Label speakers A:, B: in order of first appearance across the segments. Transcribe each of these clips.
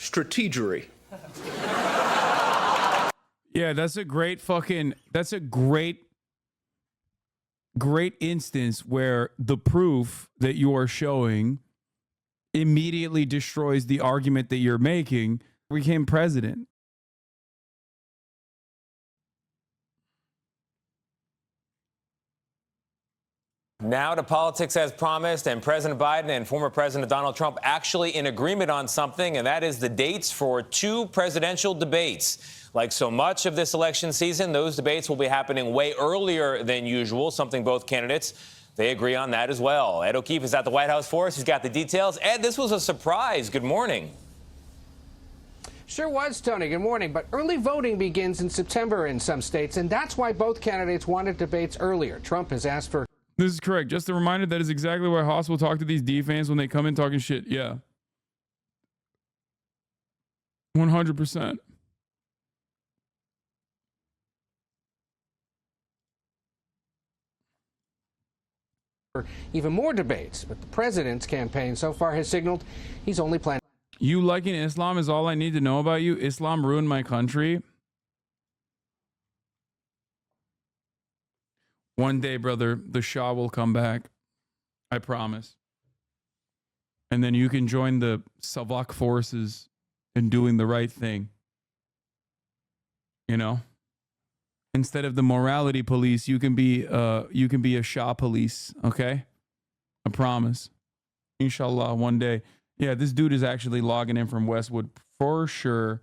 A: strategery.
B: Yeah, that's a great instance where the proof that you are showing immediately destroys the argument that you're making. Became president.
C: Now to politics as promised, and President Biden and former President Donald Trump actually in agreement on something, and that is the dates for 2 presidential debates. Like so much of this election season, those debates will be happening way earlier than usual, something both candidates, they agree on that as well. Ed O'Keefe is at the White House for us. He's got the details. Ed, this was a surprise. Good morning.
D: Sure was, Tony. Good morning. But early voting begins in September in some states, and that's why both candidates wanted debates earlier. Trump has asked for...
B: This is correct. Just a reminder, that is exactly why Haas will talk to these D fans when they come in talking shit. Yeah. 100%.
D: Even more debates, but the president's campaign so far has signaled he's only planning...
B: You liking Islam is all I need to know about you. Islam ruined my country. One day, brother, the Shah will come back. I promise. And then you can join the Savak forces in doing the right thing. You know? Instead of the morality police, you can be a Shah police, okay? I promise. Inshallah, one day. Yeah, this dude is actually logging in from Westwood for sure.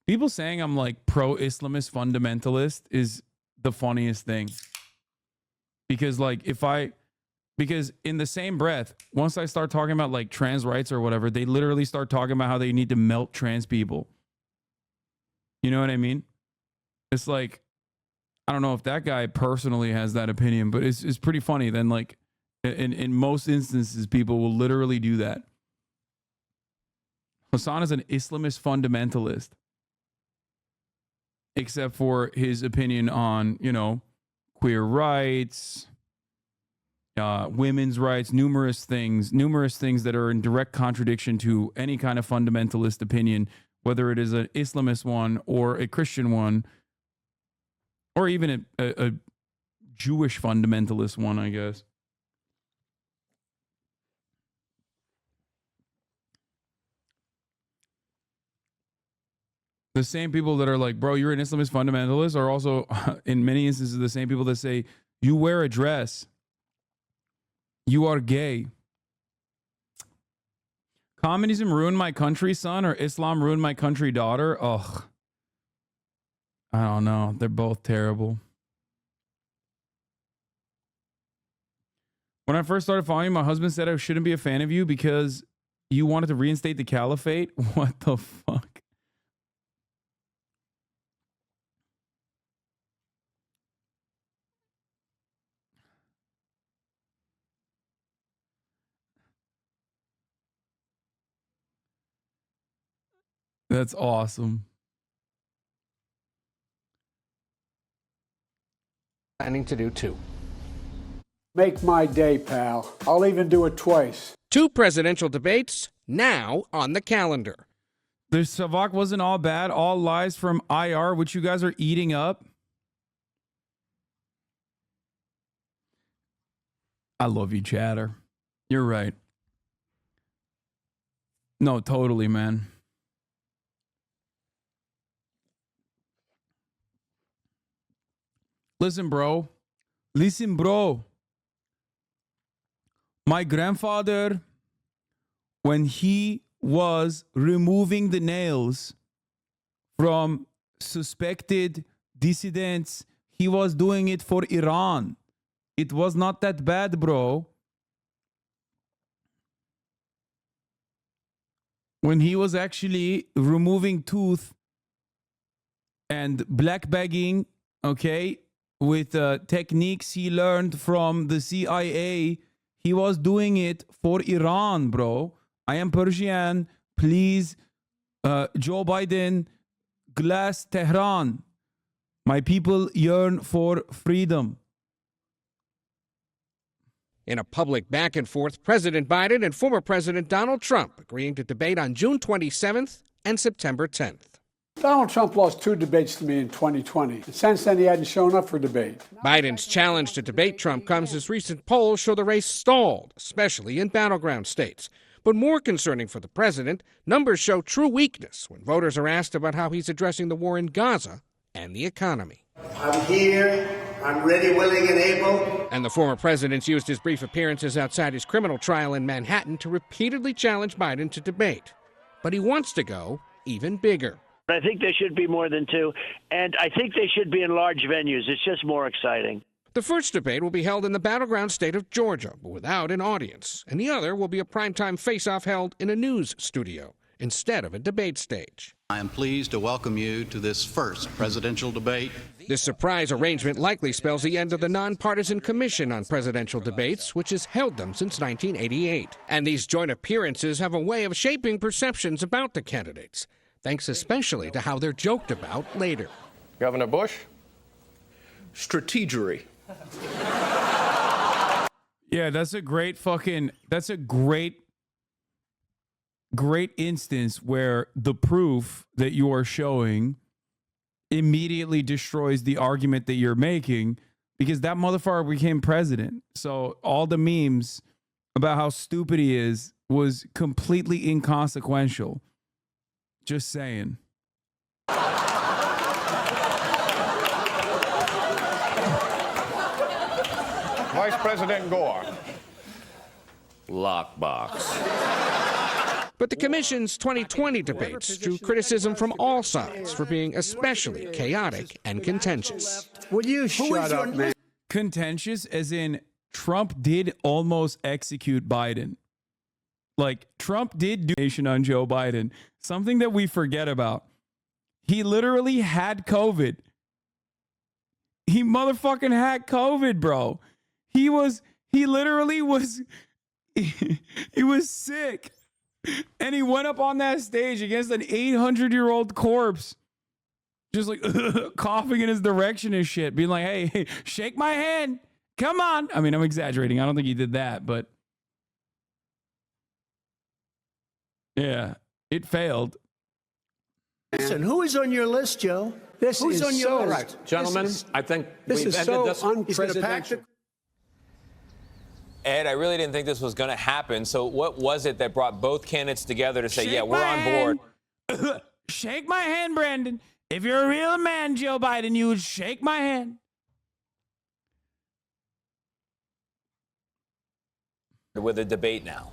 B: People saying I'm like pro-Islamist fundamentalist is the funniest thing. Because because in the same breath, once I start talking about like trans rights or whatever, they literally start talking about how they need to melt trans people. You know what I mean? It's like, I don't know if that guy personally has that opinion, but it's pretty funny. Then like in most instances, people will literally do that. Hasan is an Islamist fundamentalist. Except for his opinion on, you know, queer rights, women's rights, numerous things that are in direct contradiction to any kind of fundamentalist opinion, whether it is an Islamist one or a Christian one, or even a Jewish fundamentalist one, I guess. The same people that are like, bro, you're an Islamist fundamentalist are also, in many instances, the same people that say, you wear a dress. You are gay. Communism ruined my country, son, or Islam ruined my country, daughter? Ugh. I don't know. They're both terrible. When I first started following you, my husband said I shouldn't be a fan of you because you wanted to reinstate the caliphate. What the fuck? That's awesome.
D: Planning to do 2.
E: Make my day, pal. I'll even do it twice.
D: 2 presidential debates now on the calendar.
B: The Savak wasn't all bad. All lies from IR, which you guys are eating up. I love you, chatter. You're right. No, totally, man. Listen, bro. Listen, bro. My grandfather, when he was removing the nails from suspected dissidents, he was doing it for Iran. It was not that bad, bro. When he was actually removing tooth and black bagging, okay, with techniques he learned from the CIA, he was doing it for Iran, bro. I am Persian. Please, Joe Biden, glass Tehran. My people yearn for freedom.
D: In a public back and forth, President Biden and former President Donald Trump agreeing to debate on June 27th and September 10th.
E: Donald Trump lost 2 debates to me in 2020. And since then, he hadn't shown up for debate.
D: Biden's challenge to debate Trump comes as recent polls show the race stalled, especially in battleground states. But more concerning for the president, numbers show true weakness when voters are asked about how he's addressing the war in Gaza and the economy.
A: I'm here. I'm ready, willing, and able.
D: And the former president's used his brief appearances outside his criminal trial in Manhattan to repeatedly challenge Biden to debate. But he wants to go even bigger.
F: I think there should be more than 2, and I think they should be in large venues. It's just more exciting.
D: The first debate will be held in the battleground state of Georgia, but without an audience. And the other will be a primetime face-off held in a news studio instead of a debate stage.
G: I am pleased to welcome you to this first presidential debate.
D: This surprise arrangement likely spells the end of the Nonpartisan Commission on Presidential Debates, which has held them since 1988. And these joint appearances have a way of shaping perceptions about the candidates, thanks especially to how they're joked about later.
H: Governor Bush, strategery.
B: Yeah, that's a great instance where the proof that you are showing immediately destroys the argument that you're making, because that motherfucker became president. So all the memes about how stupid he is was completely inconsequential. Just saying.
H: Vice President Gore. Lockbox.
D: But the commission's 2020 debates drew criticism from all sides for being especially chaotic and contentious.
A: Will you shut up, man?
B: Contentious as in Trump did almost execute Biden. Like, Trump did do nation on Joe Biden, something that we forget about. He literally had COVID. He motherfucking had COVID, bro. He literally was, he was sick. And he went up on that stage against an 800-year-old corpse, just like coughing in his direction and shit, being like, hey, shake my hand. Come on. I mean, I'm exaggerating. I don't think he did that, but yeah, it failed.
A: Listen, who is on your list, Joe? Who's on your list?
H: Right. Gentlemen, I think
A: This
H: we've
A: is
H: ended
A: so
H: this.
A: unprecedented.
C: Ed, I really didn't think this was going to happen. So what was it that brought both candidates together to say,
B: Shake
C: yeah, we're
B: my
C: on board?
B: hand. Shake my hand, Brandon. If you're a real man, Joe Biden, you would shake my hand.
C: With a debate now.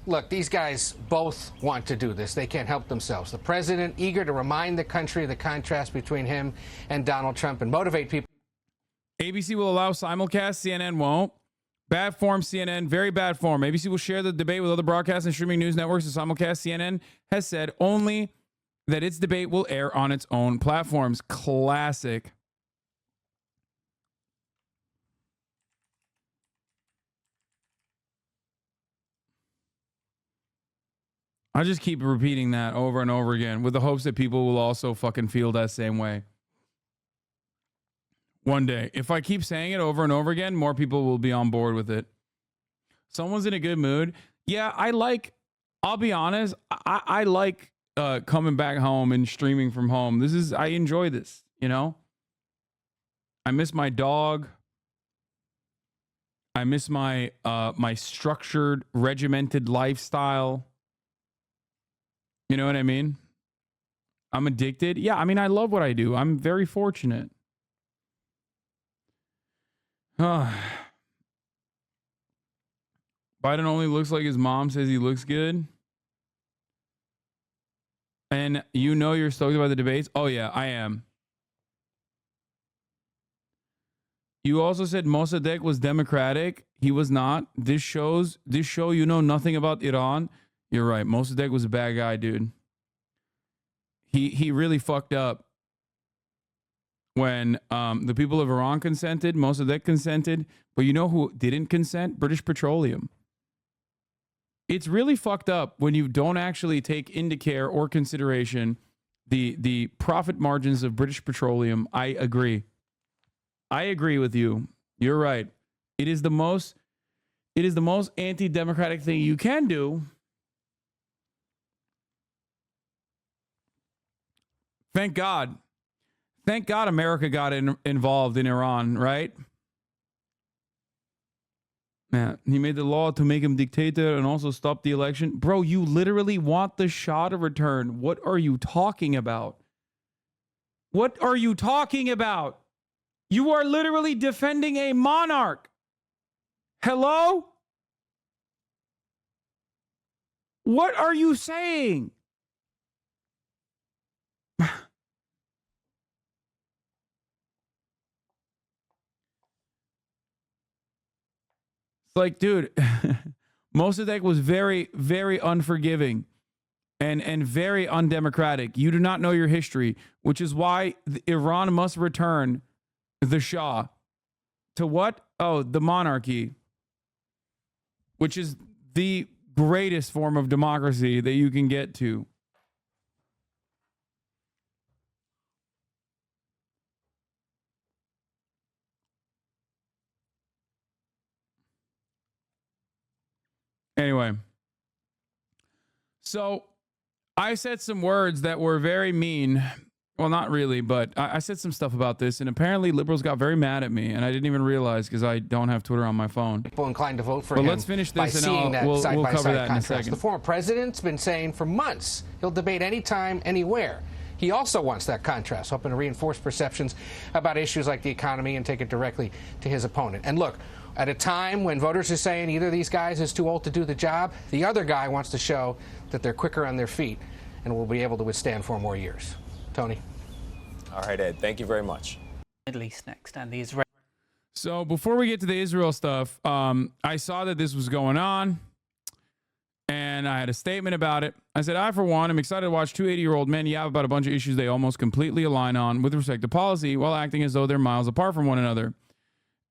D: Look, these guys both want to do this. They can't help themselves. The president eager to remind the country of the contrast between him and Donald Trump and motivate people.
B: ABC will allow simulcast. CNN won't. Bad form, CNN. Very bad form. ABC will share the debate with other broadcast and streaming news networks to simulcast. CNN has said only that its debate will air on its own platforms. Classic. I just keep repeating that over and over again with the hopes that people will also fucking feel that same way. One day, if I keep saying it over and over again, more people will be on board with it. Someone's in a good mood. Yeah, I'll be honest, I like coming back home and streaming from home. I enjoy this, you know? I miss my dog. I miss my my structured, regimented lifestyle. You know what I mean? I'm addicted. Yeah, I mean, I love what I do. I'm very fortunate. Biden only looks like his mom says he looks good. And you know you're stoked about the debates? Oh, yeah, I am. You also said Mossadegh was Democratic. He was not. This show you know nothing about Iran. You're right. Mossadegh was a bad guy, dude. He really fucked up. When the people of Iran consented, Mossadegh consented, but you know who didn't consent? British Petroleum. It's really fucked up when you don't actually take into care or consideration the profit margins of British Petroleum. I agree. I agree with you. You're right. It is the most anti-democratic thing you can do. Thank God. Thank God America got involved in Iran, right? Man, he made the law to make him dictator and also stop the election. Bro, you literally want the Shah to return. What are you talking about? What are you talking about? You are literally defending a monarch. Hello? What are you saying? Like, dude, Mossadegh was very, very unforgiving and very undemocratic. You do not know your history, which is why Iran must return the Shah to what? Oh, the monarchy, which is the greatest form of democracy that you can get to. Anyway, so I said some words that were very mean. Well, not really, but I said some stuff about this, and apparently liberals got very mad at me, and I didn't even realize because I don't have Twitter on my phone.
D: People inclined to vote for
B: but
D: him.
B: let's finish
D: by
B: this, and
D: seeing that
B: we'll cover that
D: contrast.
B: in a second.
D: The former president's been saying for months he'll debate anytime, anywhere. He also wants that contrast, hoping to reinforce perceptions about issues like the economy and take it directly to his opponent. And look, at a time when voters are saying either of these guys is too old to do the job, the other guy wants to show that they're quicker on their feet and will be able to withstand 4 more years. Tony?
C: All right, Ed, thank you very much.
I: Middle East next, and the Israel.
B: So before we get to the Israel stuff, I saw that this was going on, and I had a statement about it. I said, I, for one, am excited to watch 2 80-year-old men yap about a bunch of issues they almost completely align on with respect to policy while acting as though they're miles apart from one another.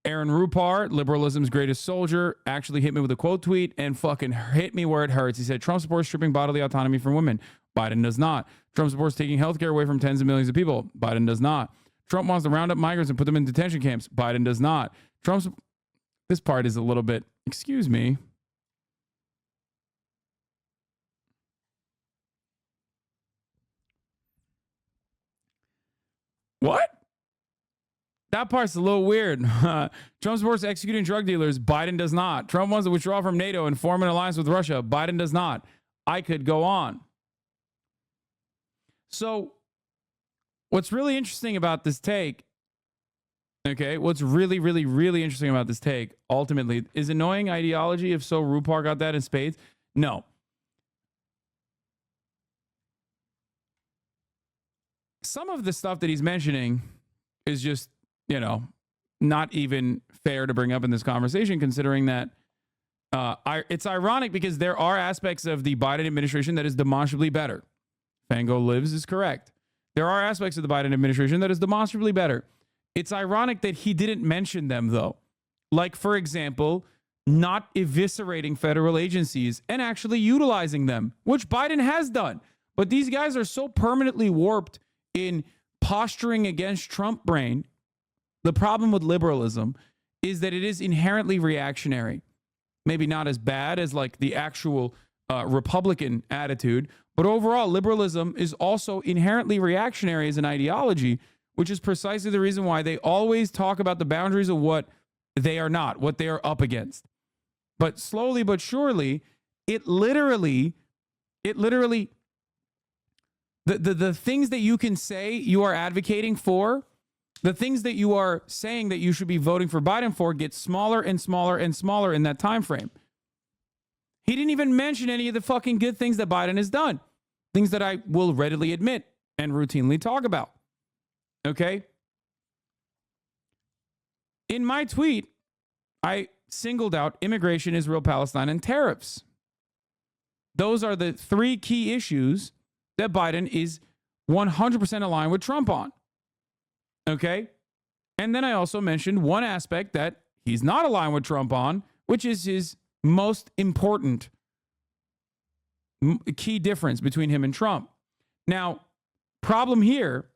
B: Aaron Rupar, liberalism's greatest soldier, actually hit me with a quote tweet and fucking hit me where it hurts. He said, Trump supports stripping bodily autonomy from women. Biden does not. Trump supports taking healthcare away from tens of millions of people. Biden does not. Trump wants to round up migrants and put them in detention camps. Biden does not. This part is a little bit, excuse me. What? That part's a little weird. Trump supports executing drug dealers. Biden does not. Trump wants to withdraw from NATO and form an alliance with Russia. Biden does not. I could go on. So what's really interesting about this take, okay, what's really, really, really interesting about this take, ultimately, is annoying ideology. If so, Rupar got that in spades. No. Some of the stuff that he's mentioning is just, you know, not even fair to bring up in this conversation, considering that it's ironic because there are aspects of the Biden administration that is demonstrably better. Fango Lives is correct. There are aspects of the Biden administration that is demonstrably better. It's ironic that he didn't mention them, though. Like, for example, not eviscerating federal agencies and actually utilizing them, which Biden has done. But these guys are so permanently warped in posturing against Trump brain. The problem with liberalism is that it is inherently reactionary. Maybe not as bad as like the actual Republican attitude, but overall liberalism is also inherently reactionary as an ideology, which is precisely the reason why they always talk about the boundaries of what they are not, what they are up against. But slowly but surely, it literally, the things that you can say you are advocating for, the things that you are saying that you should be voting for Biden for get smaller and smaller and smaller in that time frame. He didn't even mention any of the fucking good things that Biden has done. Things that I will readily admit and routinely talk about. Okay? In my tweet, I singled out immigration, Israel, Palestine, and tariffs. Those are the 3 key issues that Biden is 100% aligned with Trump on. Okay? And then I also mentioned one aspect that he's not aligned with Trump on, which is his most important key difference between him and Trump. Now, Problem here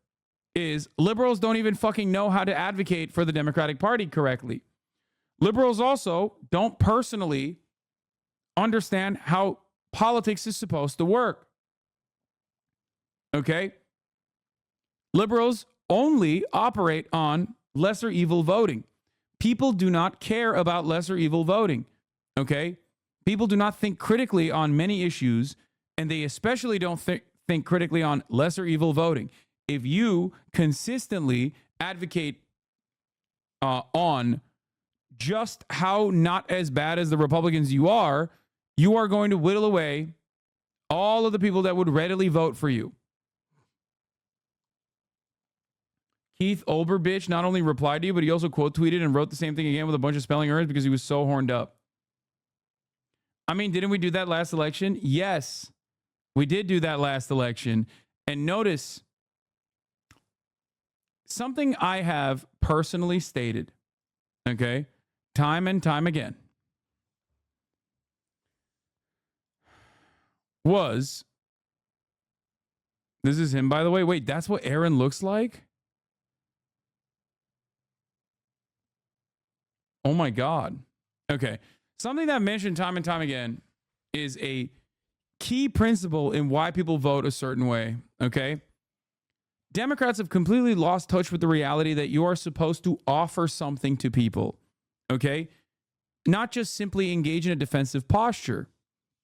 B: is liberals don't even fucking know how to advocate for the Democratic Party correctly. Liberals also don't personally understand how politics is supposed to work. Okay? Liberals only operate on lesser evil voting. People do not care about lesser evil voting. Okay? People do not think critically on many issues, and they especially don't think critically on lesser evil voting. If you consistently advocate on just how not as bad as the Republicans you are going to whittle away all of the people that would readily vote for you. Keith Olberbitch not only replied to you, but he also quote tweeted and wrote the same thing again with a bunch of spelling errors because he was so horned up. I mean, didn't we do that last election? Yes, we did do that last election. And notice something I have personally stated, okay, time and time again, was, this is him, by the way. Wait, that's what Aaron looks like? Oh my God. Okay. Something that I've mentioned time and time again is a key principle in why people vote a certain way. Okay. Democrats have completely lost touch with the reality that you are supposed to offer something to people. Okay. Not just simply engage in a defensive posture.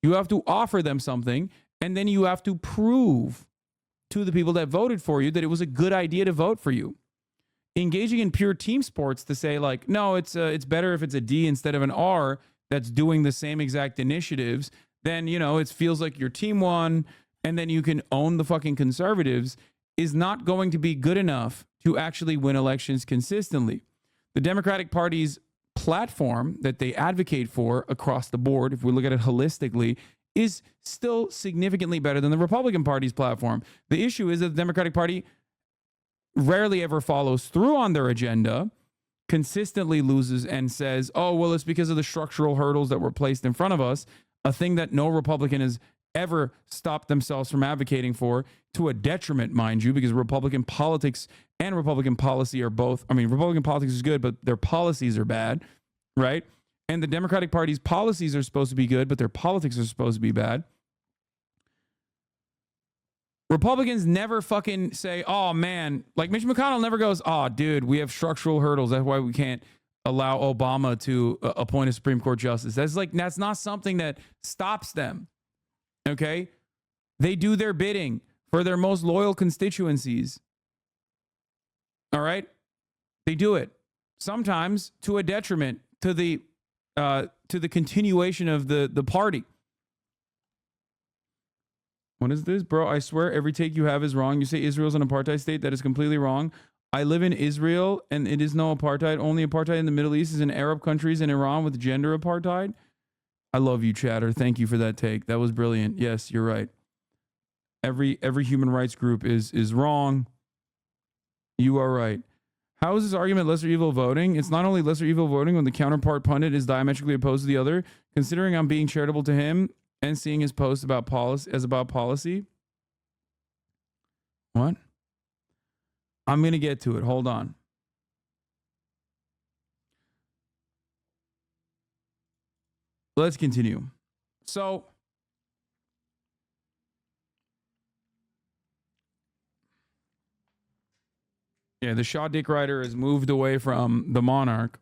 B: You have to offer them something, and then you have to prove to the people that voted for you that it was a good idea to vote for you. Engaging in pure team sports to say like, no, it's better if it's a D instead of an R that's doing the same exact initiatives, then, you know, it feels like your team won and then you can own the fucking conservatives, is not going to be good enough to actually win elections consistently. The Democratic Party's platform that they advocate for across the board, if we look at it holistically, is still significantly better than the Republican Party's platform. The issue is that the Democratic Party rarely ever follows through on their agenda, consistently loses and says, oh, well, it's because of the structural hurdles that were placed in front of us, a thing that no Republican has ever stopped themselves from advocating for, to a detriment, mind you, because Republican politics and Republican policy are both, I mean, Republican politics is good, but their policies are bad, right? And the Democratic Party's policies are supposed to be good, but their politics are supposed to be bad. Republicans never fucking say, oh man, like Mitch McConnell never goes, oh dude, we have structural hurdles. That's why we can't allow Obama to appoint a Supreme Court justice. That's not something that stops them. Okay. They do their bidding for their most loyal constituencies. All right. They do it sometimes to a detriment to the continuation of the party. What is this, bro? I swear every take you have is wrong. You say Israel's an apartheid state. That is completely wrong. I live in Israel and it is no apartheid. Only apartheid in the Middle East is in Arab countries and Iran with gender apartheid. I love you, chatter. Thank you for that take. That was brilliant. Yes, you're right. Every human rights group is wrong. You are right. How is this argument lesser evil voting? It's not only lesser evil voting when the counterpart pundit is diametrically opposed to the other. Considering I'm being charitable to him and seeing his post about policy. What? I'm going to get to it. Hold on. Let's continue. So, yeah, the Shah Dick Rider has moved away from the monarch,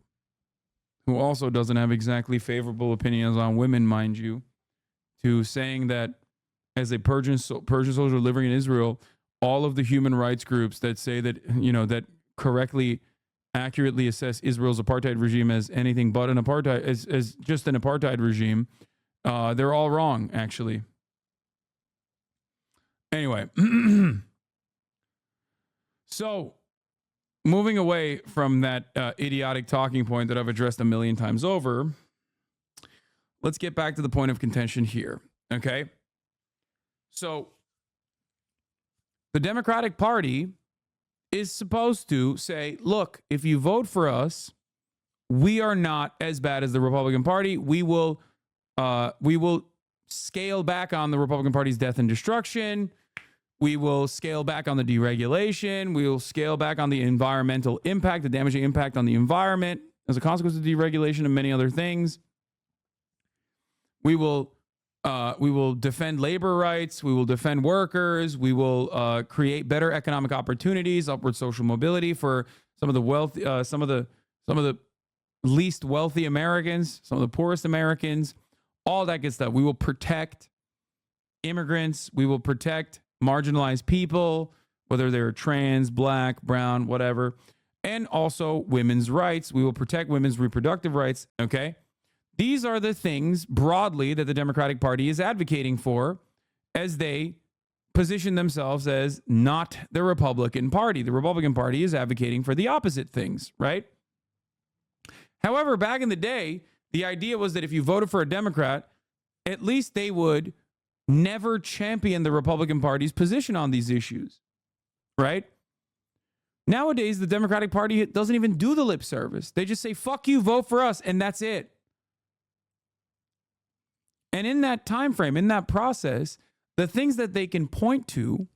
B: who also doesn't have exactly favorable opinions on women, mind you, to saying that as a Persian soldier living in Israel, all of the human rights groups that say that, you know, that correctly, accurately assess Israel's apartheid regime as anything but an apartheid, as just an apartheid regime, they're all wrong, actually. Anyway, so moving away from that idiotic talking point that I've addressed a million times over, let's get back to the point of contention here, okay? So the Democratic Party is supposed to say, look, if you vote for us, we are not as bad as the Republican Party. We will scale back on the Republican Party's death and destruction. We will scale back on the deregulation. We will scale back on the environmental impact, the damaging impact on the environment as a consequence of deregulation and many other things. We will defend labor rights. We will defend workers. We will create better economic opportunities, upward social mobility for some of the wealth, some of the least wealthy Americans, some of the poorest Americans, all that good stuff. We will protect immigrants. We will protect marginalized people, whether they're trans, black, brown, whatever, and also women's rights. We will protect women's reproductive rights. Okay. These are the things broadly that the Democratic Party is advocating for as they position themselves as not the Republican Party. The Republican Party is advocating for the opposite things, right? However, back in the day, the idea was that if you voted for a Democrat, at least they would never champion the Republican Party's position on these issues, right? Nowadays, the Democratic Party doesn't even do the lip service. They just say, fuck you, vote for us, and that's it. And in that time frame, in that process, the things that they can point to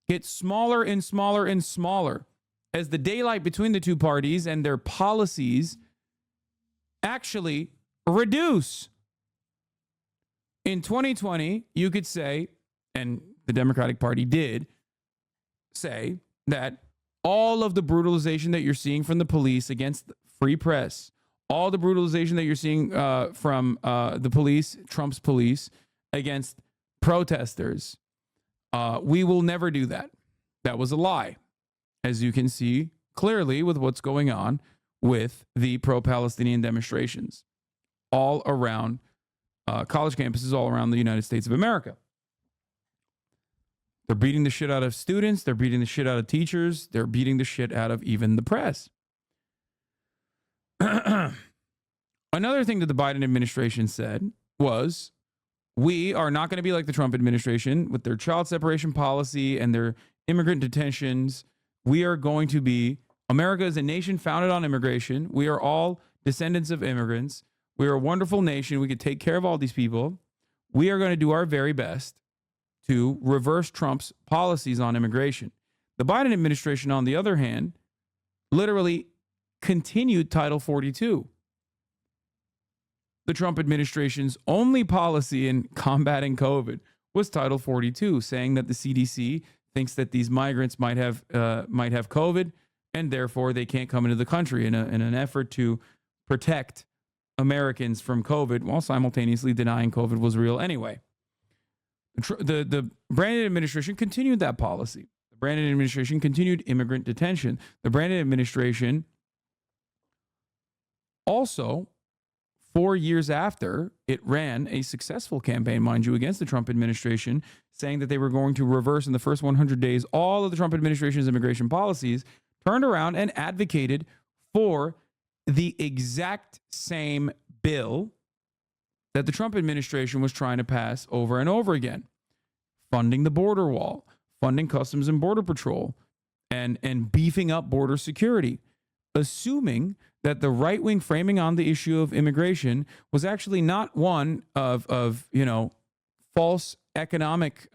B: get smaller and smaller and smaller as the daylight between the two parties and their policies actually reduce. In 2020, you could say, and the Democratic Party did say, that all of the brutalization that you're seeing from the police against free press, all the brutalization that you're seeing from the police, Trump's police, against protesters, we will never do that. That was a lie, as you can see clearly with what's going on with the pro-Palestinian demonstrations all around college campuses all around the United States of America. They're beating the shit out of students. They're beating the shit out of teachers. They're beating the shit out of even the press. Another thing that the Biden administration said was, we are not going to be like the Trump administration with their child separation policy and their immigrant detentions. We are going to be, America is a nation founded on immigration. We are all descendants of immigrants. We are a wonderful nation. We could take care of all these people. We are going to do our very best to reverse Trump's policies on immigration. The Biden administration, on the other hand, literally continued Title 42. The Trump administration's only policy in combating COVID was Title 42, saying that the CDC thinks that these migrants might have COVID, and therefore they can't come into the country in an effort to protect Americans from COVID, while simultaneously denying COVID was real anyway. The Brandon administration continued that policy. The Brandon administration continued immigrant detention. The Brandon administration also, 4 years after, it ran a successful campaign, mind you, against the Trump administration, saying that they were going to reverse in the first 100 days all of the Trump administration's immigration policies, turned around and advocated for the exact same bill that the Trump administration was trying to pass over and over again, funding the border wall, funding Customs and Border Patrol, and beefing up border security, assuming that the right-wing framing on the issue of immigration was actually not one of false economic,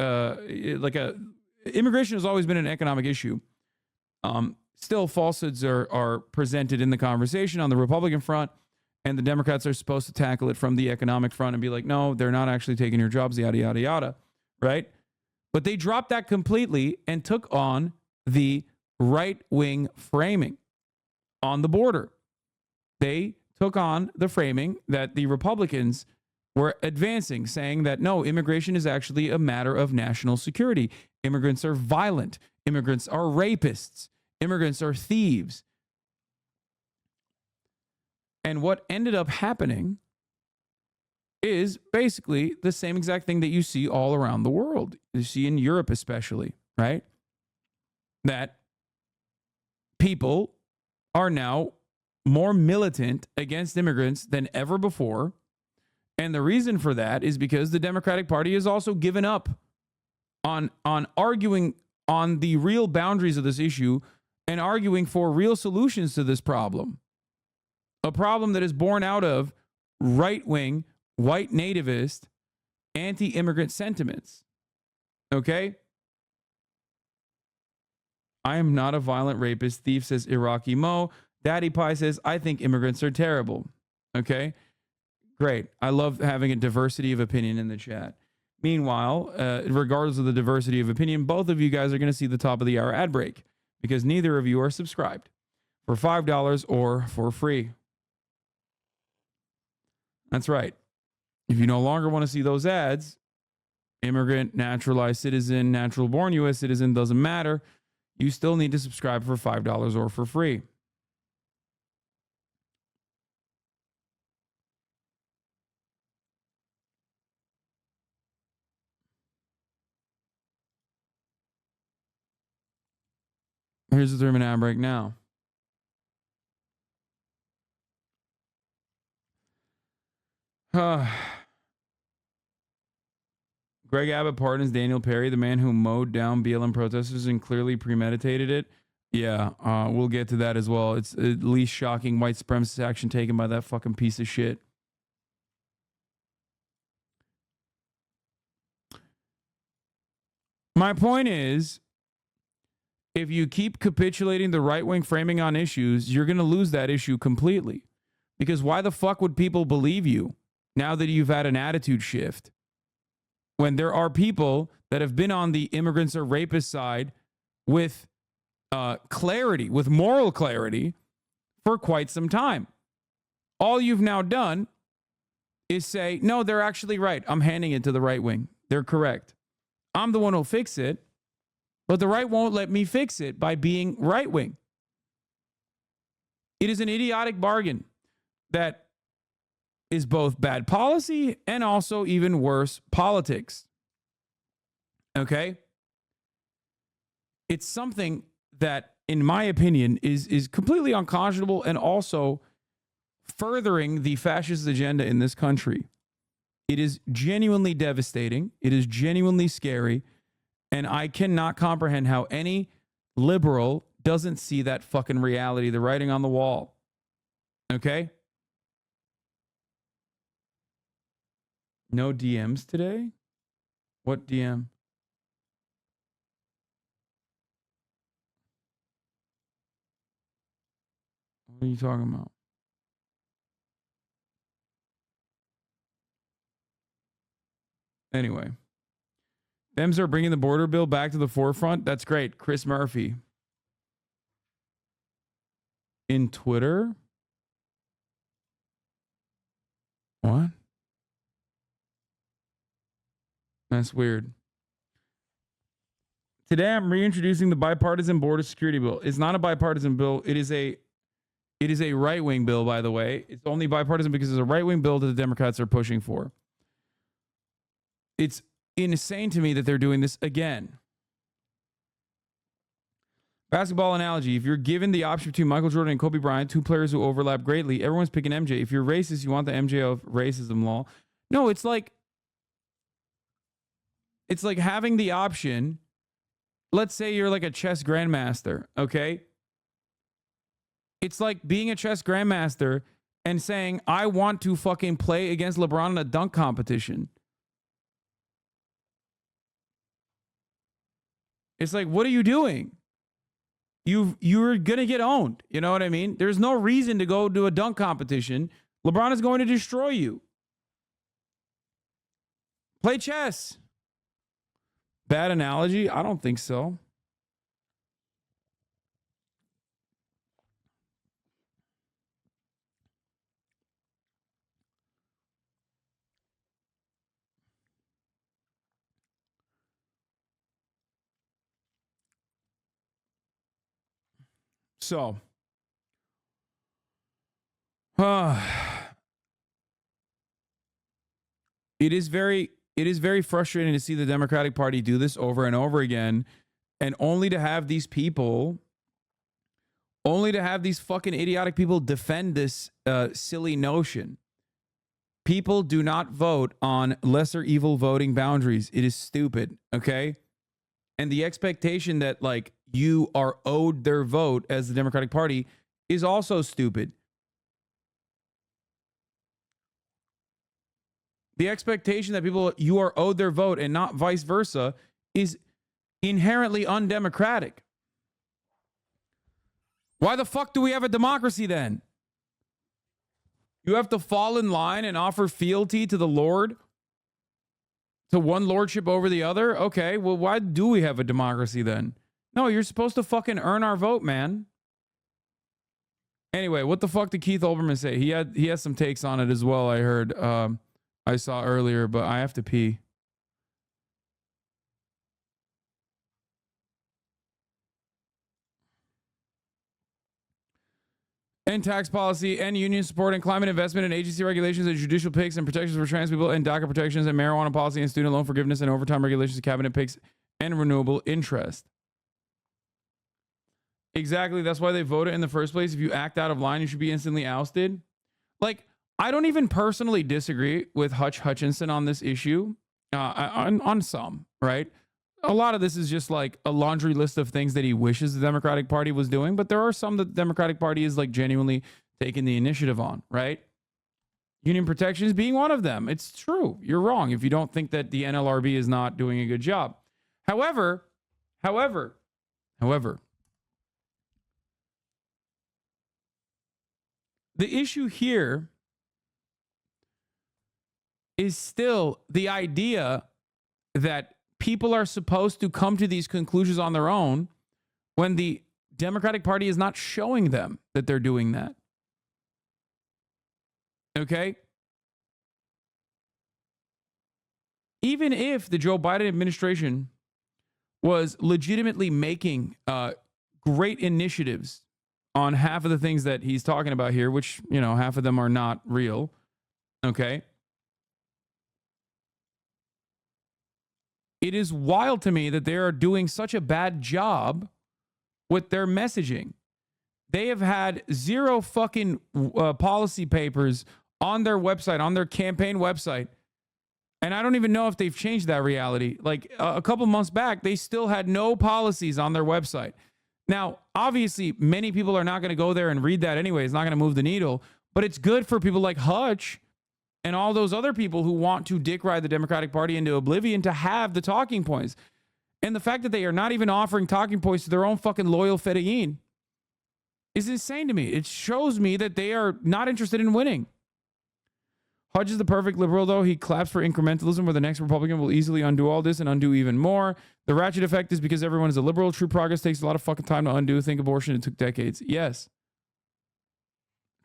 B: immigration has always been an economic issue. Still, falsehoods are presented in the conversation on the Republican front, and the Democrats are supposed to tackle it from the economic front and be like, no, they're not actually taking your jobs, yada, yada, yada, right? But they dropped that completely and took on the right-wing framing on the border. They took on the framing that the Republicans were advancing, saying that, no, immigration is actually a matter of national security. Immigrants are violent. Immigrants are rapists. Immigrants are thieves. And what ended up happening is basically the same exact thing that you see all around the world. You see in Europe especially, right? That people are now more militant against immigrants than ever before. And the reason for that is because the Democratic Party has also given up on arguing on the real boundaries of this issue and arguing for real solutions to this problem. A problem that is born out of right-wing, white nativist, anti-immigrant sentiments. Okay? I am not a violent rapist thief, says Iraqi Mo. Daddy Pie says, I think immigrants are terrible. Okay, great. I love having a diversity of opinion in the chat. Meanwhile, regardless of the diversity of opinion, both of you guys are going to see the top of the hour ad break because neither of you are subscribed for $5 or for free. That's right. If you no longer want to see those ads, immigrant, naturalized citizen, natural born U.S. citizen, doesn't matter. You still need to subscribe for $5 or for free. Here's the 3-minute ad break now. Greg Abbott pardons Daniel Perry, the man who mowed down BLM protesters and clearly premeditated it. Yeah, we'll get to that as well. It's the least shocking white supremacist action taken by that fucking piece of shit. My point is, if you keep capitulating the right-wing framing on issues, you're going to lose that issue completely. Because why the fuck would people believe you now that you've had an attitude shift? When there are people that have been on the immigrants or rapists side with clarity, with moral clarity, for quite some time. All you've now done is say, no, they're actually right. I'm handing it to the right wing. They're correct. I'm the one who'll fix it, but the right won't let me fix it by being right wing. It is an idiotic bargain that is both bad policy and also even worse politics. Okay? It's something that, in my opinion, is completely unconscionable and also furthering the fascist agenda in this country. It is genuinely devastating. It is genuinely scary. And I cannot comprehend how any liberal doesn't see that fucking reality, the writing on the wall. Okay? No DMs today? What DM? What are you talking about? Anyway. Dems are bringing the border bill back to the forefront. That's great. Chris Murphy. In Twitter? What? That's weird. Today I'm reintroducing the bipartisan border security bill. It's not a bipartisan bill. It is a right-wing bill, by the way. It's only bipartisan because it's a right-wing bill that the Democrats are pushing for. It's insane to me that they're doing this again. Basketball analogy. If you're given the option between Michael Jordan and Kobe Bryant, two players who overlap greatly, everyone's picking MJ. If you're racist, you want the MJ of racism law. No, it's like having the option. Let's say you're like a chess grandmaster, okay? It's like being a chess grandmaster and saying, I want to fucking play against LeBron in a dunk competition. It's like, what are you doing? You're going to get owned. You know what I mean? There's no reason to go to a dunk competition. LeBron is going to destroy you. Play chess. Bad analogy? I don't think so. So, it is very frustrating to see the Democratic Party do this over and over again, and only to have these fucking idiotic people defend this silly notion. People do not vote on lesser evil voting boundaries. It is stupid, okay? And the expectation that, like, you are owed their vote as the Democratic Party is also stupid. The expectation that you are owed their vote and not vice versa is inherently undemocratic. Why the fuck do we have a democracy then? You have to fall in line and offer fealty to the Lord, to one lordship over the other? Okay, well, why do we have a democracy then? No, you're supposed to fucking earn our vote, man. Anyway, what the fuck did Keith Olbermann say? He has some takes on it as well, I heard. I saw earlier, but I have to pee. And tax policy and union support and climate investment and agency regulations and judicial picks and protections for trans people and DACA protections and marijuana policy and student loan forgiveness and overtime regulations, cabinet picks and renewable interest. Exactly. That's why they voted in the first place. If you act out of line, you should be instantly ousted. Like, I don't even personally disagree with Hutch Hutchinson on this issue, on some, right? A lot of this is just like a laundry list of things that he wishes the Democratic Party was doing, but there are some that the Democratic Party is like genuinely taking the initiative on, right? Union protections being one of them. It's true. You're wrong if you don't think that the NLRB is not doing a good job. However, the issue here is still the idea that people are supposed to come to these conclusions on their own when the Democratic Party is not showing them that they're doing that. Okay? Even if the Joe Biden administration was legitimately making great initiatives on half of the things that he's talking about here, which, you know, half of them are not real, okay? It is wild to me that they are doing such a bad job with their messaging. They have had zero fucking policy papers on their website, on their campaign website. And I don't even know if they've changed that reality. Like a couple months back, they still had no policies on their website. Now, obviously, many people are not going to go there and read that anyway. It's not going to move the needle. But it's good for people like Hutch and all those other people who want to dick ride the Democratic Party into oblivion to have the talking points. And the fact that they are not even offering talking points to their own fucking loyal Fedayeen is insane to me. It shows me that they are not interested in winning. Hutch is the perfect liberal, though. He claps for incrementalism, where the next Republican will easily undo all this and undo even more. The ratchet effect is because everyone is a liberal. True progress takes a lot of fucking time to undo. Think abortion, it took decades. Yes.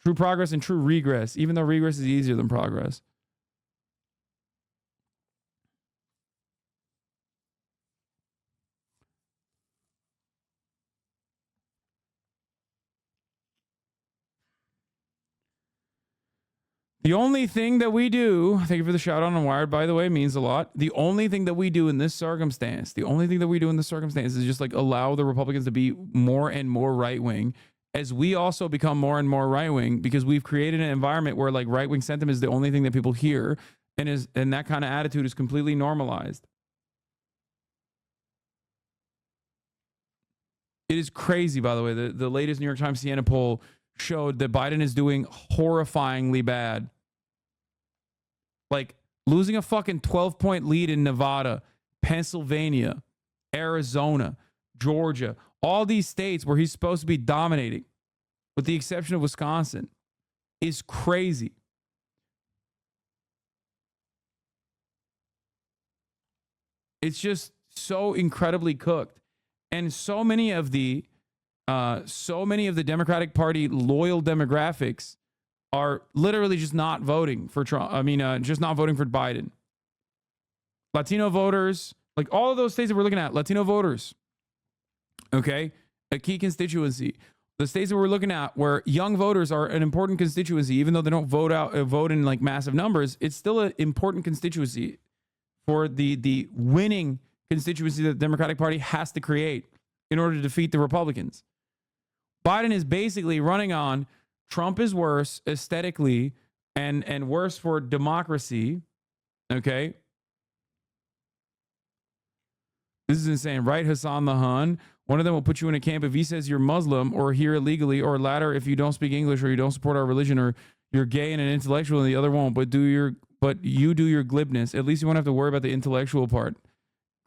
B: True progress and true regress, even though regress is easier than progress. The only thing that we do, thank you for the shout out on Wired, by the way, means a lot. The only thing that we do in this circumstance, is just like allow the Republicans to be more and more right wing, as we also become more and more right wing, because we've created an environment where like right wing sentiment is the only thing that people hear, and that kind of attitude is completely normalized. It is crazy, by the way. The latest New York Times Siena poll showed that Biden is doing horrifyingly bad. Like losing a fucking 12-point lead in Nevada, Pennsylvania, Arizona, Georgia, all these states where he's supposed to be dominating, with the exception of Wisconsin, is crazy. It's just so incredibly cooked. And so many of the Democratic Party loyal demographics are literally just not voting for Trump. Just not voting for Biden. Latino voters, like all of those states that we're looking at, Latino voters, okay, a key constituency. The states that we're looking at where young voters are an important constituency, even though they don't vote in like massive numbers, it's still an important constituency for the winning constituency that the Democratic Party has to create in order to defeat the Republicans. Biden is basically running on Trump is worse aesthetically and worse for democracy. Okay. This is insane, right? Hasan the Hun. One of them will put you in a camp if he says you're Muslim or here illegally, or latter if you don't speak English or you don't support our religion or you're gay and an intellectual and the other won't. But you do your glibness. At least you won't have to worry about the intellectual part.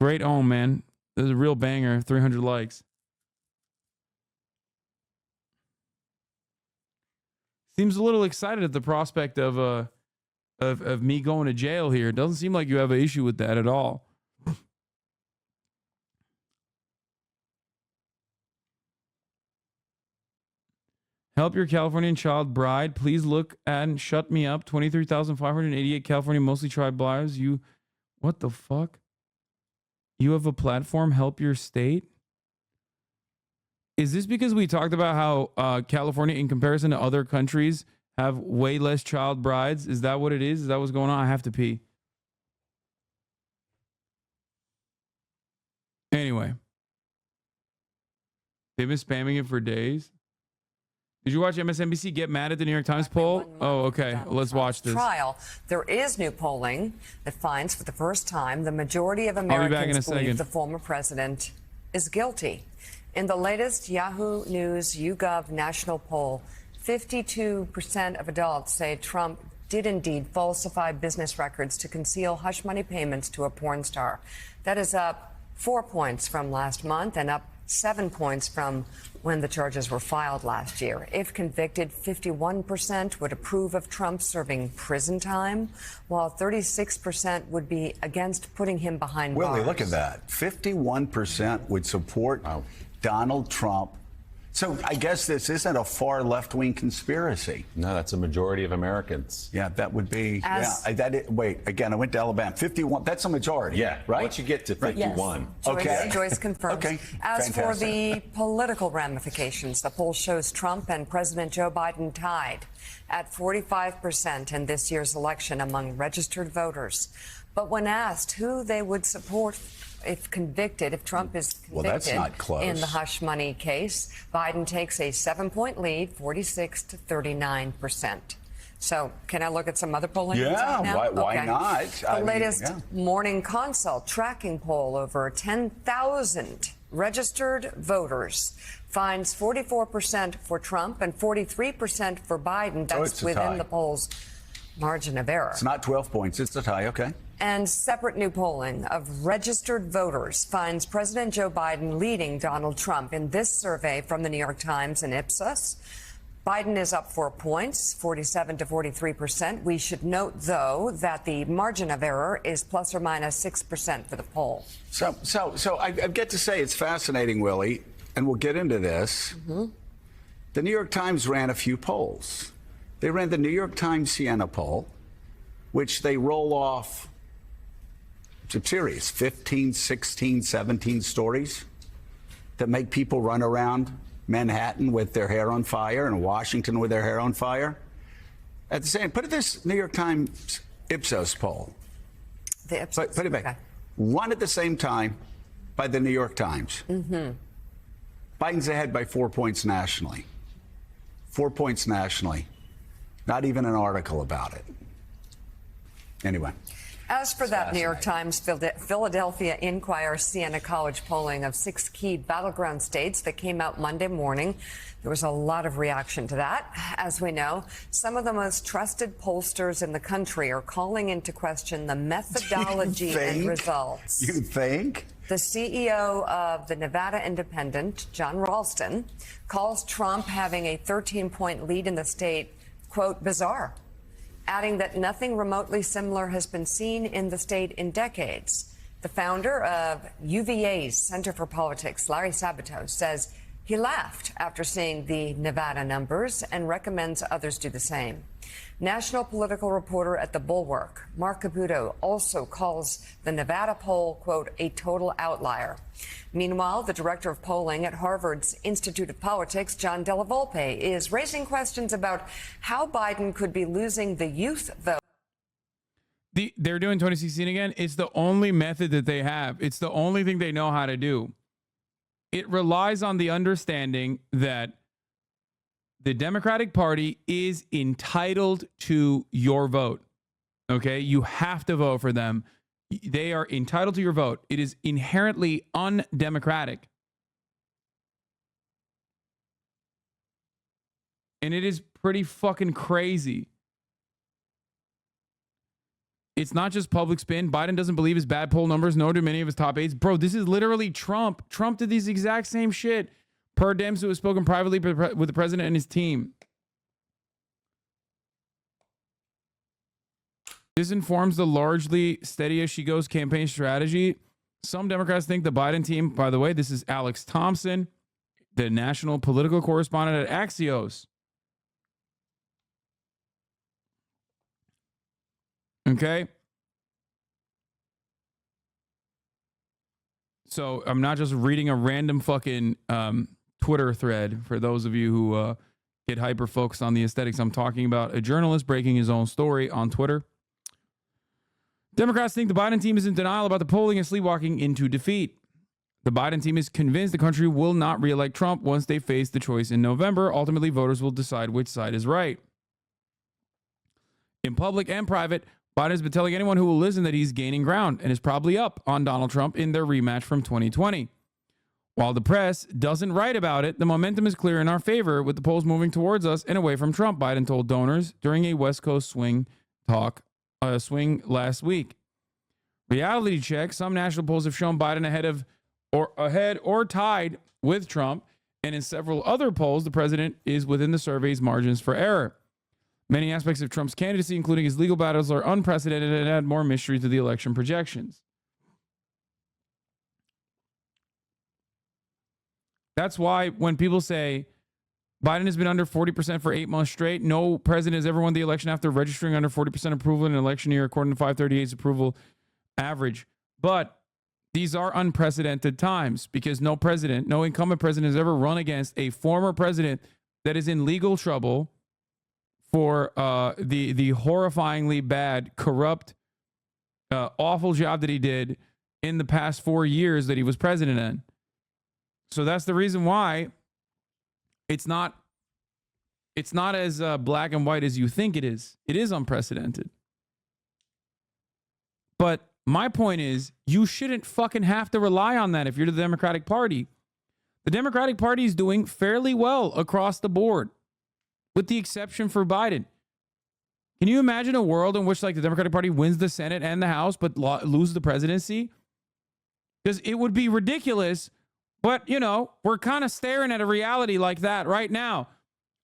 B: Great own, man. This is a real banger. 300 likes. Seems a little excited at the prospect of me going to jail here. It doesn't seem like you have an issue with that at all. Help your Californian child bride. Please look and shut me up. 23,588 California, mostly tribe lives. You, what the fuck? You have a platform. Help your state. Is this because we talked about how California, in comparison to other countries, have way less child brides? Is that what it is? Is that what's going on? I have to pee. Anyway. They've been spamming it for days. Did you watch MSNBC get mad at the New York Times poll? Oh, okay. Let's watch this.
J: Trial. There is new polling that finds for the first time the majority of
B: I'll be back in a
J: Americans believe
B: second.
J: the former president is guilty. In the latest Yahoo News YouGov national poll, 52% of adults say Trump did indeed falsify business records to conceal hush money payments to a porn star. That is up 4 points from last month and up 7 points from when the charges were filed last year. If convicted, 51% would approve of Trump serving prison time, while 36% would be against putting him behind bars.
K: Willie, look at that. 51% would support Donald Trump. So I guess this isn't a far left-wing conspiracy.
L: No, that's a majority of Americans.
K: Yeah, that would be.
J: As-
K: Wait, again, I went to Alabama. 51. That's a majority.
L: Yeah,
K: right.
L: once you get to 51.
K: Okay.
J: Joyce confirms.
K: Okay.
J: As for
K: Fantastic.
J: the political ramifications, the poll shows Trump and President Joe Biden tied at 45% in this year's election among registered voters. But when asked who they would support if convicted, if Trump is convicted
K: Well, that's not close.
J: in the hush money case, Biden takes a 7-point lead, 46 to 39%. So can I look at some other polling?
K: Yeah,
J: results now?
K: why
J: Okay.
K: not?
J: The
K: I mean,
J: latest
K: yeah.
J: Morning Consult tracking poll over 10,000 registered voters finds 44% for Trump and 43% for Biden.
K: Oh,
J: That's
K: it's a
J: within
K: tie.
J: the poll's margin of error.
K: It's not 12 points. It's a tie. Okay.
J: And separate new polling of registered voters finds President Joe Biden leading Donald Trump in this survey from the New York Times and Ipsos. Biden is up 4 points, 47 to 43%. We should note, though, that the margin of error is plus or minus 6% for the poll.
K: So I get to say it's fascinating, Willie, and we'll get into this. The New York Times ran a few polls. They ran the New York Times Siena poll, which they roll off. It's a series, 15, 16, 17 stories that make people run around Manhattan with their hair on fire and Washington with their hair on fire. At the same, put it this New York Times Ipsos poll.
J: The Ipsos.
K: Put it back.
J: Okay.
K: Run at the same time by the New York Times. Biden's ahead by 4 points nationally. 4 points nationally. Not even an article about it. Anyway.
J: As for that New York Times Philadelphia Inquirer Siena College polling of 6 key battleground states that came out Monday morning, there was a lot of reaction to that. As we know, some of the most trusted pollsters in the country are calling into question the methodology and results.
K: You think?
J: The CEO of the Nevada Independent, John Ralston, calls Trump having a 13-point lead in the state, quote, bizarre, adding that nothing remotely similar has been seen in the state in decades. The founder of UVA's Center for Politics, Larry Sabato, says he laughed after seeing the Nevada numbers and recommends others do the same. National political reporter at The Bulwark, Mark Caputo, also calls the Nevada poll, quote, a total outlier. Meanwhile, the director of polling at Harvard's Institute of Politics, John Della Volpe, is raising questions about how Biden could be losing the youth vote.
B: They're doing 2016 again. It's the only method that they have. It's the only thing they know how to do. It relies on the understanding that the Democratic Party is entitled to your vote. Okay? You have to vote for them. They are entitled to your vote. It is inherently undemocratic. And it is pretty fucking crazy. It's not just public spin. Biden doesn't believe his bad poll numbers, nor do many of his top aides. Bro, this is literally Trump. Trump did these exact same shit per Dems who have spoken privately with the president and his team. This informs the largely steady as she goes campaign strategy. Some Democrats think the Biden team, by the way, this is Alex Thompson, the national political correspondent at Axios. Okay. So I'm not just reading a random fucking Twitter thread for those of you who get hyper focused on the aesthetics. I'm talking about a journalist breaking his own story on Twitter. Democrats think the Biden team is in denial about the polling and sleepwalking into defeat. The Biden team is convinced the country will not reelect Trump once they face the choice in November. Ultimately, voters will decide which side is right. In public and private, Biden has been telling anyone who will listen that he's gaining ground and is probably up on Donald Trump in their rematch from 2020. While the press doesn't write about it, the momentum is clear in our favor, with the polls moving towards us and away from Trump, Biden told donors during a West Coast swing last week. Reality check, some national polls have shown Biden ahead or tied with Trump, and in several other polls, the president is within the survey's margins for error. Many aspects of Trump's candidacy, including his legal battles, are unprecedented and add more mystery to the election projections. That's why when people say Biden has been under 40% for 8 months straight, no president has ever won the election after registering under 40% approval in an election year, according to 538's approval average. But these are unprecedented times because no incumbent president has ever run against a former president that is in legal trouble for the horrifyingly bad, corrupt, awful job that he did in the past 4 years that he was president in. So that's the reason why it's not as black and white as you think it is. It is unprecedented. But my point is, you shouldn't fucking have to rely on that if you're the Democratic Party. The Democratic Party is doing fairly well across the board, with the exception for Biden. Can you imagine a world in which like the Democratic Party wins the Senate and the House but loses the presidency? Because it would be ridiculous. But, you know, we're kind of staring at a reality like that right now.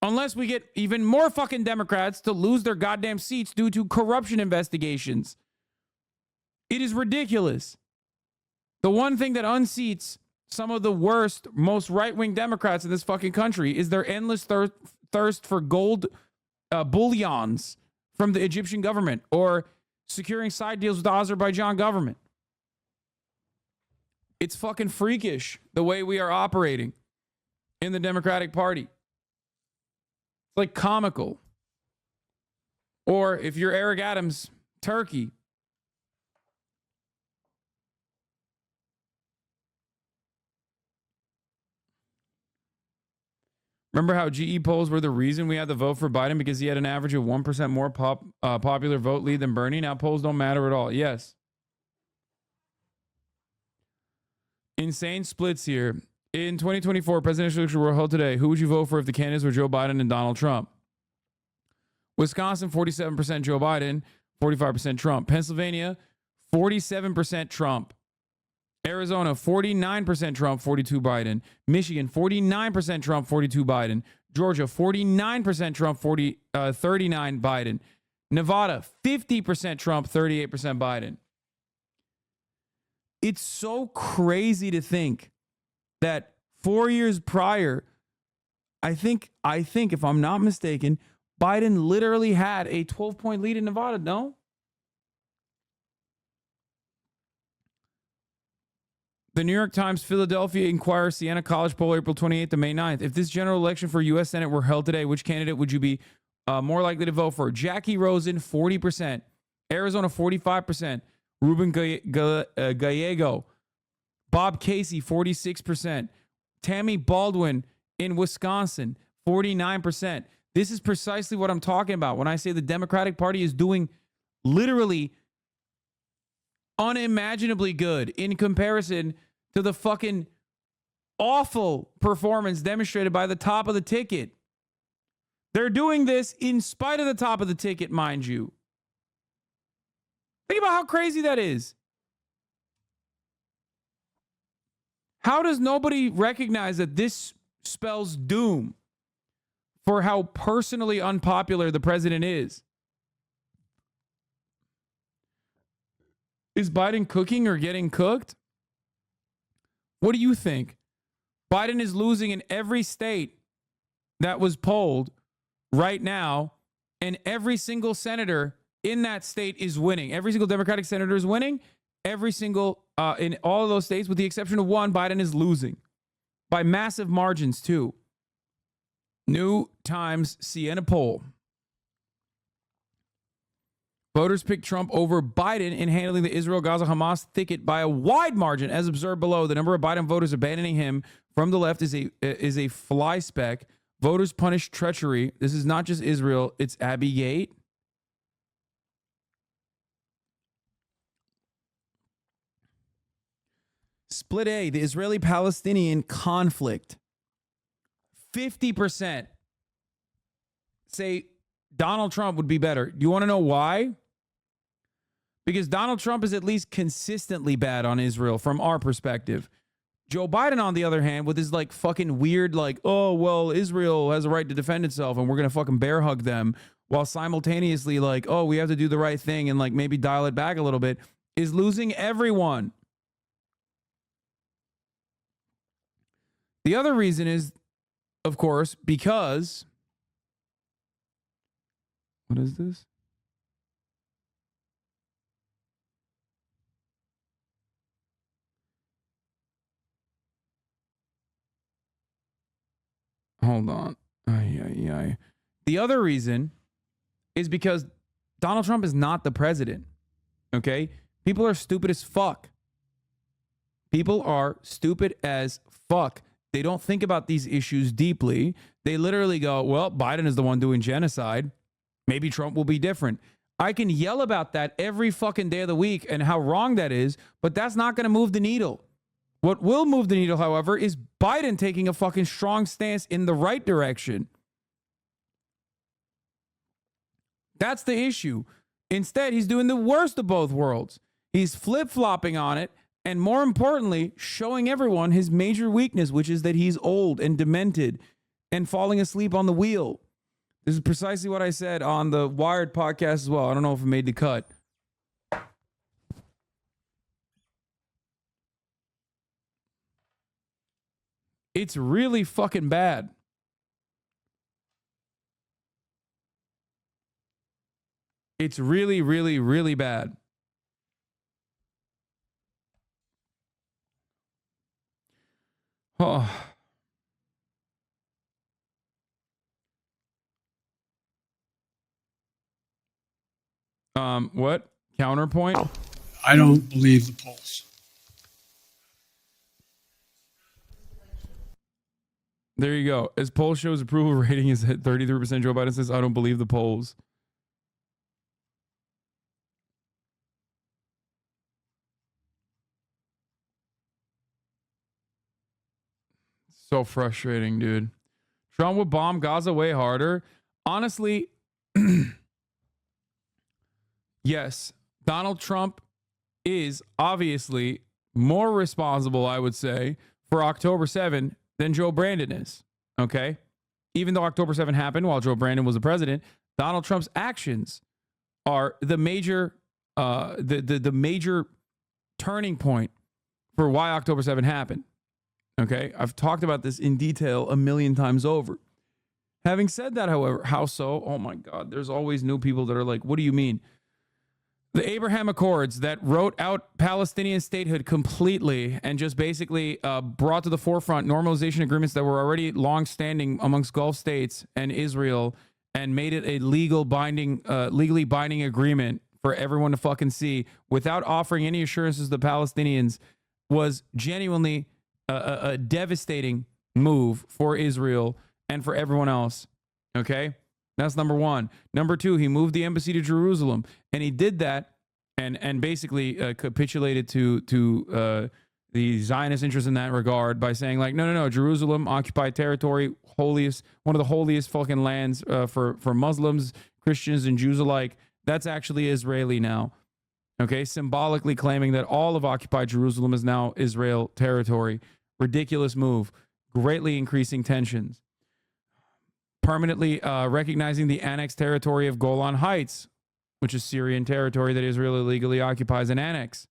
B: Unless we get even more fucking Democrats to lose their goddamn seats due to corruption investigations. It is ridiculous. The one thing that unseats some of the worst, most right-wing Democrats in this fucking country is their endless thirst for gold bullions from the Egyptian government or securing side deals with the Azerbaijan government. It's fucking freakish the way we are operating in the Democratic Party. It's like comical. Or if you're Eric Adams, Turkey. Remember how GE polls were the reason we had the vote for Biden because he had an average of 1% more popular vote lead than Bernie? Now polls don't matter at all. Yes. Insane splits here. In 2024, presidential elections were held today. Who would you vote for if the candidates were Joe Biden and Donald Trump? Wisconsin, 47% Joe Biden, 45% Trump. Pennsylvania, 47% Trump. Arizona, 49% Trump, 42 Biden. Michigan, 49% Trump, 42 Biden. Georgia, 49% Trump, 39 Biden. Nevada, 50% Trump, 38% Biden. It's so crazy to think that 4 years prior, I think if I'm not mistaken, Biden literally had a 12-point lead in Nevada, no? The New York Times Philadelphia Inquirer Siena College poll April 28th to May 9th. If this general election for U.S. Senate were held today, which candidate would you be more likely to vote for? Jackie Rosen, 40%. Arizona, 45%. Ruben Gallego. Bob Casey, 46%. Tammy Baldwin in Wisconsin, 49%. This is precisely what I'm talking about when I say the Democratic Party is doing literally unimaginably good in comparison to the fucking awful performance demonstrated by the top of the ticket. They're doing this in spite of the top of the ticket, mind you. Think about how crazy that is. How does nobody recognize that this spells doom for how personally unpopular the president is? Is Biden cooking or getting cooked? What do you think? Biden is losing in every state that was polled right now, and every single senator in that state is winning. Every single Democratic senator is winning. Every single, in all of those states, with the exception of one, Biden is losing by massive margins, too. New Times Siena poll. Voters picked Trump over Biden in handling the Israel-Gaza-Hamas thicket by a wide margin. As observed below, the number of Biden voters abandoning him from the left is a fly speck. Voters punish treachery. This is not just Israel, it's Abbey Gate. Split A, the Israeli-Palestinian conflict. 50% say Donald Trump would be better. Do you want to know why? Because Donald Trump is at least consistently bad on Israel from our perspective. Joe Biden, on the other hand, with his like fucking weird, like, oh, well, Israel has a right to defend itself and we're going to fucking bear hug them, while simultaneously like, oh, we have to do the right thing and like maybe dial it back a little bit, is losing everyone. The other reason is, of course, because, what is this? Hold on. The other reason is because Donald Trump is not the president. Okay? People are stupid as fuck. People are stupid as fuck. They don't think about these issues deeply. They literally go, well, Biden is the one doing genocide. Maybe Trump will be different. I can yell about that every fucking day of the week and how wrong that is, but that's not going to move the needle. What will move the needle, however, is Biden taking a fucking strong stance in the right direction. That's the issue. Instead, he's doing the worst of both worlds. He's flip-flopping on it, and more importantly, showing everyone his major weakness, which is that he's old and demented and falling asleep on the wheel. This is precisely what I said on the Wired podcast as well. I don't know if it made the cut. It's really fucking bad. It's really, really, really bad. Oh. What? Counterpoint?
E: I don't believe the polls.
B: There you go. As poll shows, approval rating is at 33%. Joe Biden says, I don't believe the polls. So frustrating, dude. Trump would bomb Gaza way harder. Honestly, yes, Donald Trump is obviously more responsible, I would say, for October 7 than Joe Brandon is. Okay? Even though October 7 happened while Joe Brandon was the president, Donald Trump's actions are the major the major turning point for why October 7 happened. Okay? I've talked about this in detail a million times over. Having said that, however, how so? Oh my God, there's always new people that are like, what do you mean? The Abraham Accords that wrote out Palestinian statehood completely and just basically brought to the forefront normalization agreements that were already long-standing amongst Gulf states and Israel and made it a legally binding agreement for everyone to fucking see without offering any assurances to the Palestinians was genuinely a devastating move for Israel and for everyone else. Okay? That's number one. Number two, he moved the embassy to Jerusalem, and he did that and basically capitulated to the Zionist interest in that regard by saying like, no, Jerusalem, occupied territory, holiest, one of the holiest fucking lands for Muslims, Christians, and Jews alike. That's actually Israeli now. Okay, symbolically claiming that all of occupied Jerusalem is now Israel territory. Ridiculous move, greatly increasing tensions. Permanently recognizing the annexed territory of Golan Heights, which is Syrian territory that Israel illegally occupies and annexes.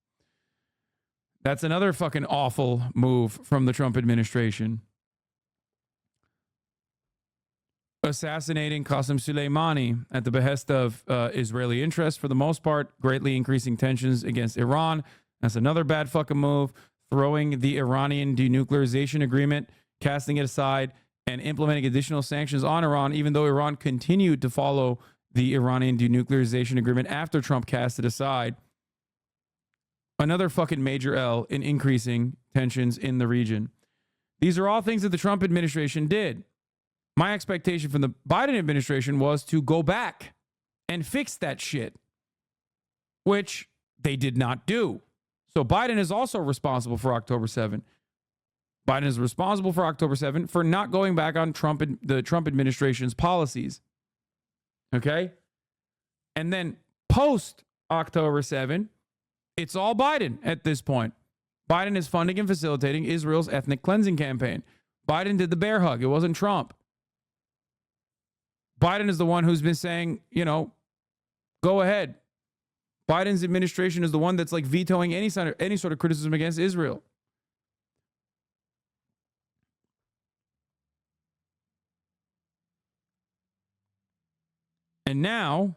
B: That's another fucking awful move from the Trump administration. Assassinating Qasem Soleimani at the behest of Israeli interests, for the most part, greatly increasing tensions against Iran. That's another bad fucking move. Throwing the Iranian denuclearization agreement, casting it aside, and implementing additional sanctions on Iran, even though Iran continued to follow the Iranian denuclearization agreement after Trump cast it aside. Another fucking major L in increasing tensions in the region. These are all things that the Trump administration did. My expectation from the Biden administration was to go back and fix that shit, which they did not do. So Biden is also responsible for October 7. Biden is responsible for October 7 for not going back on the Trump administration's policies. Okay? And then post October 7, it's all Biden at this point. Biden is funding and facilitating Israel's ethnic cleansing campaign. Biden did the bear hug. It wasn't Trump. Biden is the one who's been saying, go ahead. Biden's administration is the one that's like vetoing any sort of criticism against Israel. And now,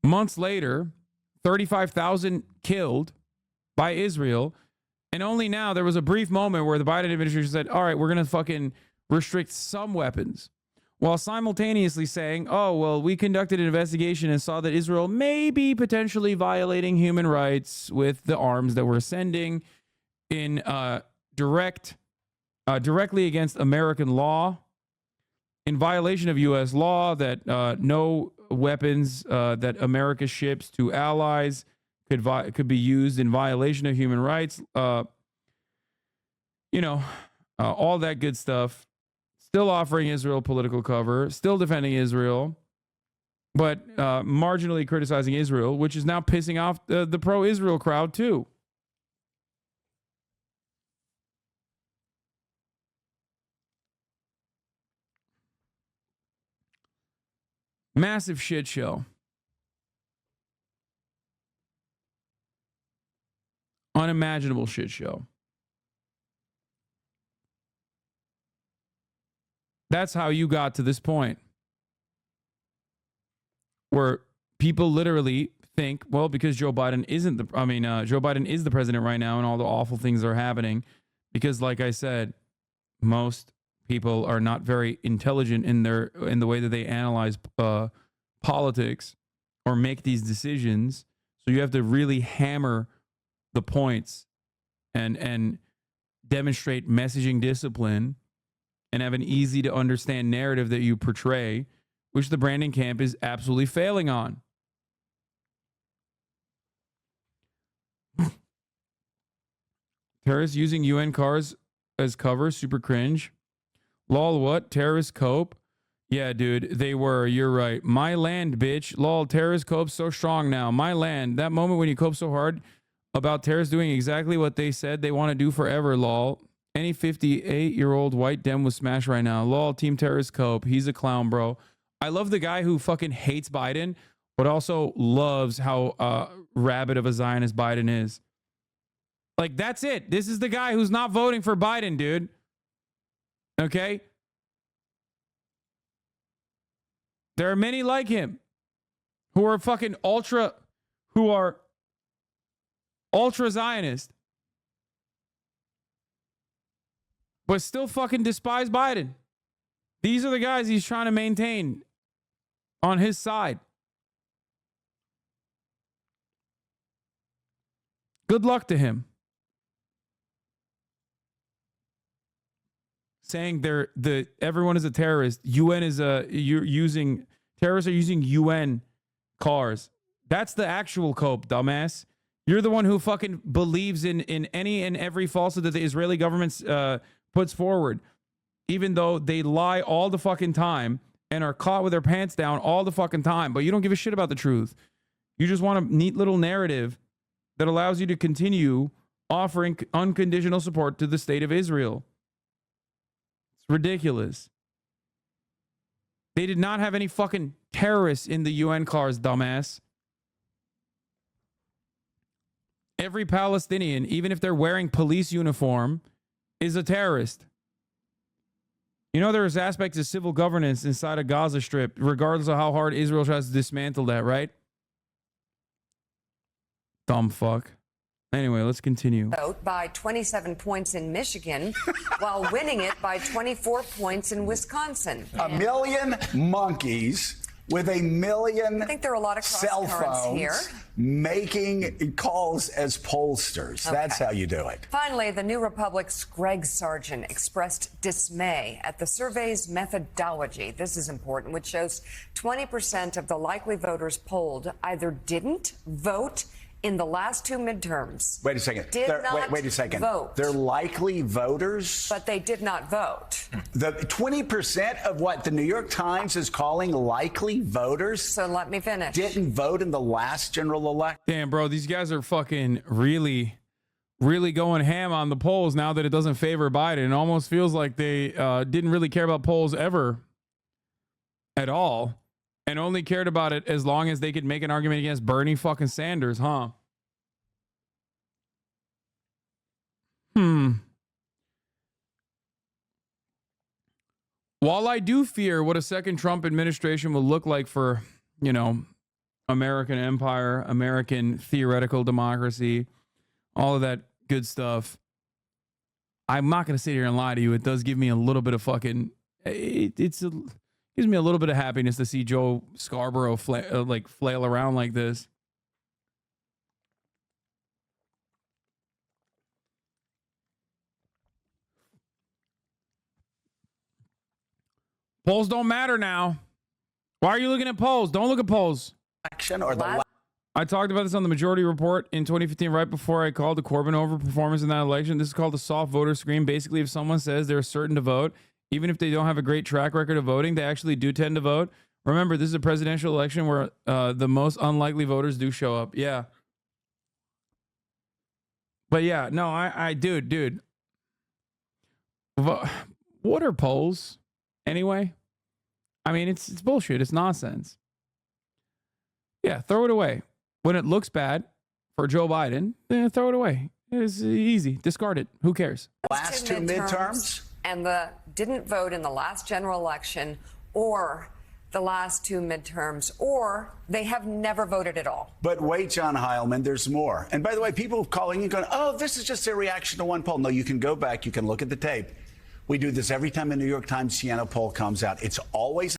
B: months later, 35,000 killed by Israel. And only now there was a brief moment where the Biden administration said, all right, we're going to fucking restrict some weapons, while simultaneously saying, oh, well, we conducted an investigation and saw that Israel may be potentially violating human rights with the arms that we're sending in directly against American law, in violation of U.S. law, that no weapons that America ships to allies could be used in violation of human rights. All that good stuff. Still offering Israel political cover, still defending Israel, but marginally criticizing Israel, which is now pissing off the pro-Israel crowd too. Massive shit show. Unimaginable shit show. That's how you got to this point where people literally think, well, because Joe Biden Joe Biden is the president right now and all the awful things are happening because, like I said, most people are not very intelligent in the way that they analyze politics or make these decisions. So you have to really hammer the points and demonstrate messaging discipline and have an easy to understand narrative that you portray, which the branding camp is absolutely failing on. Terrorists using UN cars as cover, super cringe. Lol, what? Terrorist cope? Yeah, dude, they were. You're right. My land, bitch. Lol, terrorist cope so strong now. My land. That moment when you cope so hard about terrorists doing exactly what they said they want to do forever, lol. Any 58-year-old white dem was smashed right now. Lol, team terrorist cope. He's a clown, bro. I love the guy who fucking hates Biden, but also loves how rabid of a Zionist Biden is. Like, that's it. This is the guy who's not voting for Biden, dude. Okay? There are many like him who are fucking ultra Zionist, but still fucking despise Biden. These are the guys he's trying to maintain on his side. Good luck to him. Saying everyone is a terrorist. UN is terrorists are using UN cars. That's the actual cope, dumbass. You're the one who fucking believes in any and every falsehood that the Israeli government puts forward, even though they lie all the fucking time and are caught with their pants down all the fucking time. But you don't give a shit about the truth. You just want a neat little narrative that allows you to continue offering unconditional support to the state of Israel. It's ridiculous. They did not have any fucking terrorists in the UN cars, dumbass. Every Palestinian, even if they're wearing police uniform, is a terrorist. You know, there's aspects of civil governance inside a Gaza Strip, regardless of how hard Israel tries to dismantle that, right? Dumb fuck. Anyway, let's continue.
J: Vote by 27 points in Michigan while winning it by 24 points in Wisconsin.
K: A million monkeys with a million
J: I think there are a lot of
K: cell
J: cross-currents
K: phones
J: here.
K: making calls as pollsters.
J: Okay.
K: That's how you do it.
J: Finally, the New Republic's Greg Sargent expressed dismay at the survey's methodology. This is important, which shows 20% of the likely voters polled either didn't vote in the last two midterms.
K: Wait a second. Wait a second.
J: Vote.
K: They're likely voters.
J: But they did not vote.
K: The 20% of what the New York Times is calling likely voters.
J: So let me finish.
K: Didn't vote in the last general election.
B: Damn, bro, these guys are fucking really going ham on the polls now that it doesn't favor Biden. It almost feels like they didn't really care about polls ever at all. And only cared about it as long as they could make an argument against Bernie fucking Sanders, huh? While I do fear what a second Trump administration will look like for, you know, American empire, American theoretical democracy, all of that good stuff, I'm not going to sit here and lie to you. It does give me a little bit of fucking... Gives me a little bit of happiness to see Joe Scarborough flail around like this. Polls don't matter now. Why are you looking at polls? Don't look at polls. I talked about this on the Majority Report in 2015, right before I called the Corbyn over performance in that election. This is called a soft voter screen. Basically, if someone says they're certain to vote, even if they don't have a great track record of voting, they actually do tend to vote. Remember, this is a presidential election where the most unlikely voters do show up. Yeah. But yeah, no, dude. What are polls anyway? I mean, it's bullshit. It's nonsense. Yeah, throw it away. When it looks bad for Joe Biden, throw it away. It's easy. Discard it. Who cares?
K: Last two midterms?
J: And didn't vote in the last general election or the last two midterms, or they have never voted at all.
K: But wait, John Heilman, there's more. And by the way, people calling and going, oh, this is just a reaction to one poll. No, you can go back. You can look at the tape. We do this every time the New York Times Siena poll comes out. It's always